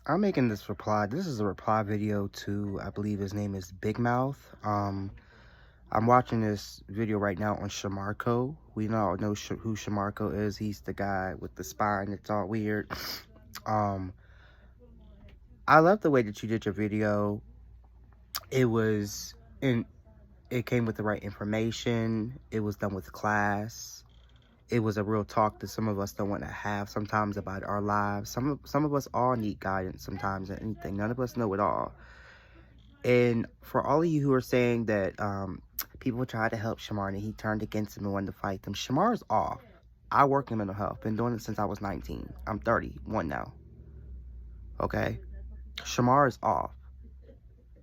I'm making this reply. This is a reply video to, I believe his name is Big Mouth. I'm watching this video right now on Shamarko. We all know who Shamarko is. He's the guy with the spine that's all weird. Um, I love the way that you did your video. It was in. It came with the right information. It was done with class. It was a real talk that some of us don't want to have sometimes about our lives. Some of us all need guidance sometimes and anything. None of us know it all. And for all of you who are saying that people tried to help Shamar and he turned against them and wanted to fight them, Shamar's off. I work in mental health. Been doing it since I was 19. I'm 31 now. Okay? Shamar is off.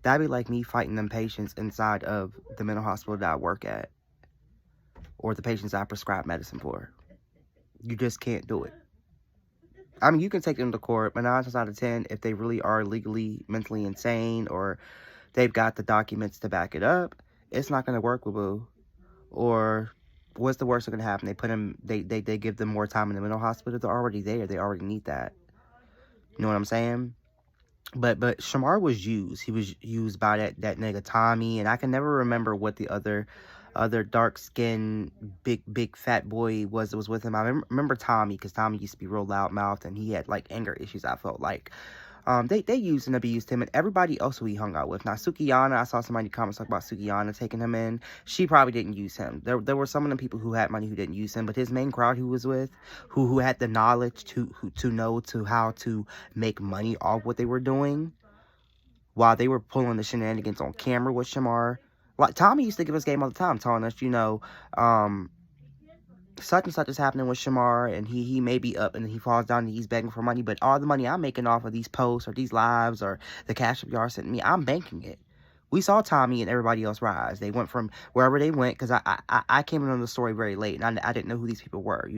That'd be like me fighting them patients inside of the mental hospital that I work at. Or the patients I prescribe medicine for. You just can't do it. I mean, you can take them to court, but 9 times out of 10, if they really are legally, mentally insane, or they've got the documents to back it up, it's not going to work with boo. Or what's the worst that's going to happen? They put them, they give them more time in the mental hospital. They're already there. They already need that. You know what I'm saying? But Shamar was used. He was used by that nigga Tommy, and I can never remember what the other dark skinned big fat boy was with him. I remember Tommy, because Tommy used to be real loud mouthed and he had like anger issues. I felt like they used and abused him, and everybody else who he hung out with. Now Sukiyana, I saw somebody in the comments talk about Sukiyana taking him in. She probably didn't use him. There were some of the people who had money who didn't use him, but his main crowd who was with, who had the knowledge to know how to make money off what they were doing while they were pulling the shenanigans on camera with Shamar. Like Tommy used to give us game all the time, telling us, such and such is happening with Shamar, and he may be up and he falls down and he's begging for money, but all the money I'm making off of these posts or these lives or the cash up y'all sending me, I'm banking it. We saw Tommy and everybody else rise. They went from wherever they went, because I came in on the story very late, and I didn't know who these people were.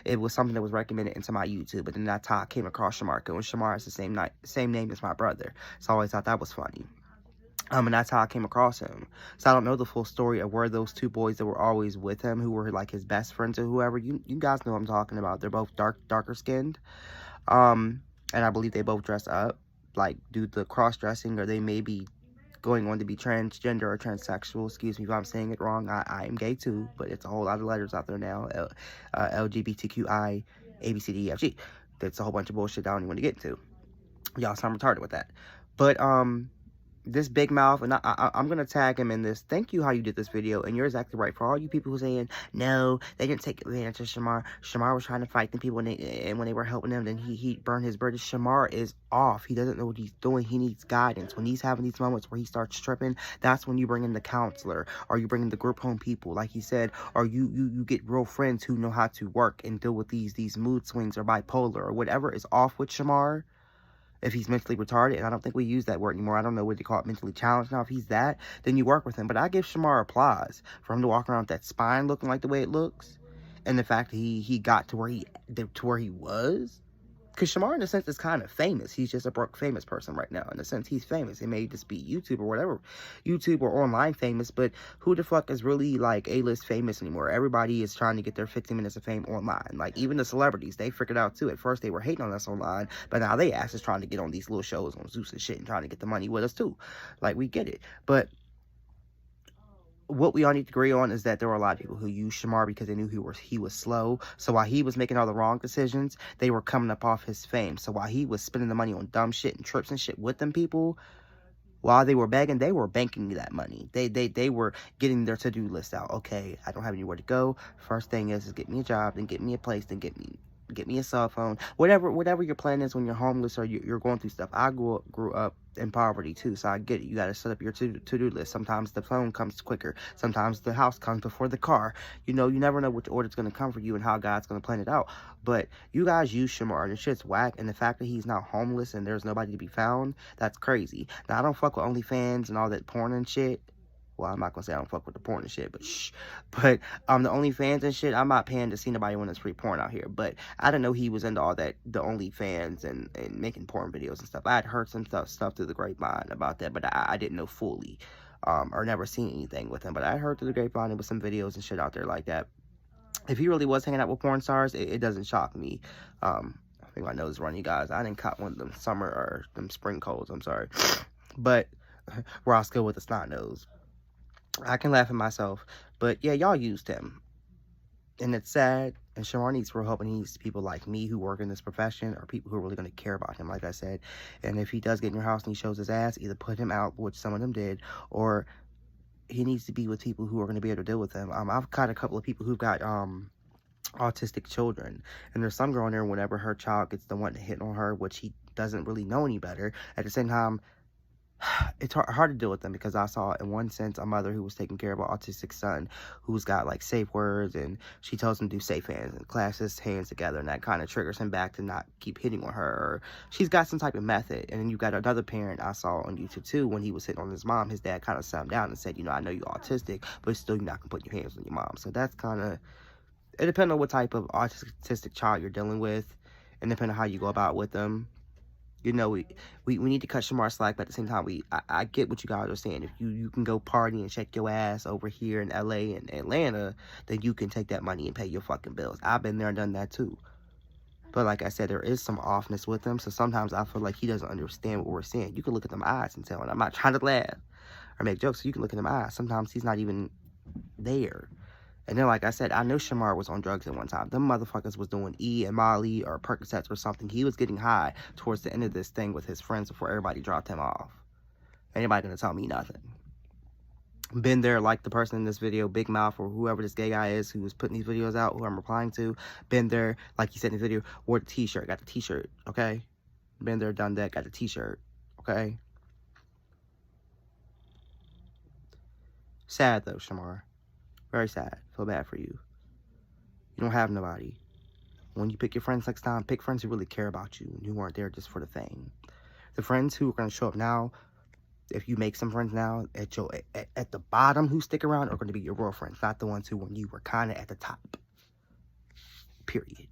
It was something that was recommended into my YouTube, but then that's how I came across Shamarko, and Shamar is the same name as my brother, so I always thought that was funny. And that's how I came across him. So I don't know the full story of where those two boys that were always with him, who were like his best friends or whoever. You guys know what I'm talking about. They're both darker skinned. And I believe they both dress up, like do the cross dressing, or they may be going on to be transgender or transsexual. Excuse me if I'm saying it wrong. I am gay too, but it's a whole lot of letters out there now. LGBTQI, ABCDEFG. That's a whole bunch of bullshit I don't even want to get into. Y'all sound retarded with that. But this Big Mouth, and I'm going to tag him in this. Thank you how you did this video, and you're exactly right. For all you people who saying, no, they didn't take advantage of Shamar. Shamar was trying to fight them people, and when they were helping them, then he burned his bridges. Shamar is off. He doesn't know what he's doing. He needs guidance. When he's having these moments where he starts tripping, that's when you bring in the counselor, or you bring in the group home people, like he said, or you get real friends who know how to work and deal with these mood swings or bipolar or whatever is off with Shamar. If he's mentally retarded, and I don't think we use that word anymore. I don't know what they call it, mentally challenged now. If he's that, then you work with him. But I give Shamar applause for him to walk around with that spine looking like the way it looks, and the fact that he got to where he was. Because Shamar, in a sense, is kind of famous. He's just a broke famous person right now. In a sense, he's famous. It may just be YouTube or whatever. YouTube or online famous. But who the fuck is really, like, A-list famous anymore? Everybody is trying to get their 15 minutes of fame online. Like, even the celebrities, they figured out, too. At first, they were hating on us online. But now they ass is trying to get on these little shows on Zeus and shit and trying to get the money with us, too. Like, we get it. But what we all need to agree on is that there were a lot of people who used Shamar because they knew he was slow. So while he was making all the wrong decisions, they were coming up off his fame. So while he was spending the money on dumb shit and trips and shit with them people, while they were begging, they were banking that money. They were getting their to-do list out. Okay, I don't have anywhere to go. First thing is get me a job, then get me a place, then get me a cell phone. Whatever your plan is when you're homeless or you're going through stuff. I grew up in poverty too, so I get it. You got to set up your to-do list. Sometimes the phone comes quicker. Sometimes the house comes before the car. You never know which order it's going to come for you and how God's going to plan it out. But you guys use Shamar, and the shit's whack, and the fact that he's now homeless and there's nobody to be found, that's crazy. Now, I don't fuck with OnlyFans and all that porn and shit. Well, I'm not gonna say I don't fuck with the porn and shit, but shh. But the OnlyFans and shit, I'm not paying to see nobody when it's free porn out here. But I didn't know he was into all that, the OnlyFans and making porn videos and stuff. I had heard some stuff through the grapevine about that, but I didn't know fully, or never seen anything with him. But I heard through the grapevine there was some videos and shit out there like that. If he really was hanging out with porn stars, it doesn't shock me. think my nose is running, you guys. I didn't caught one of them summer or them spring colds. I'm sorry. But Roscoe with a snot nose. I can laugh at myself. But yeah, y'all used him. And it's sad. And Shamar needs real help, and he needs people like me who work in this profession, or people who are really going to care about him, like I said. And if he does get in your house and he shows his ass, either put him out, which some of them did, or he needs to be with people who are going to be able to deal with him. I've got a couple of people who've got autistic children, and there's some girl in there, whenever her child gets the one to hit on her, which he doesn't really know any better. At the same time, it's hard to deal with them, because I saw, in one sense, a mother who was taking care of an autistic son who's got like safe words, and she tells him to do safe hands and clasp his hands together, and that kind of triggers him back to not keep hitting on her, or she's got some type of method. And then you got another parent I saw on YouTube too, when he was hitting on his mom, his dad kind of sat him down and said, you know, I know you're autistic, but still you're not gonna put your hands on your mom. So that's kind of, it depends on what type of autistic child you're dealing with, and depending on how you go about with them. You know, we need to cut Shamar slack, but at the same time, I get what you guys are saying. If you can go party and shake your ass over here in LA and Atlanta, then you can take that money and pay your fucking bills. I've been there and done that too. But like I said, there is some offness with him, so sometimes I feel like he doesn't understand what we're saying. You can look at them eyes and tell, and I'm not trying to laugh or make jokes, so you can look at them eyes. Sometimes he's not even there. And then, like I said, I know Shamar was on drugs at one time. Them motherfuckers was doing E and Molly or Percocets or something. He was getting high towards the end of this thing with his friends before everybody dropped him off. Anybody gonna tell me nothing? Been there, like the person in this video, Big Mouth, or whoever this gay guy is who was putting these videos out, who I'm replying to. Been there, like he said in the video, wore the t-shirt, got the t-shirt, okay? Been there, done that, got the t-shirt, okay? Sad though, Shamar. Very sad. Feel bad for you. You don't have nobody. When you pick your friends next time, pick friends who really care about you and who aren't there just for the fame. The friends who are going to show up now, if you make some friends now, at the bottom who stick around are going to be your real friends, not the ones who when you were kind of at the top. Period.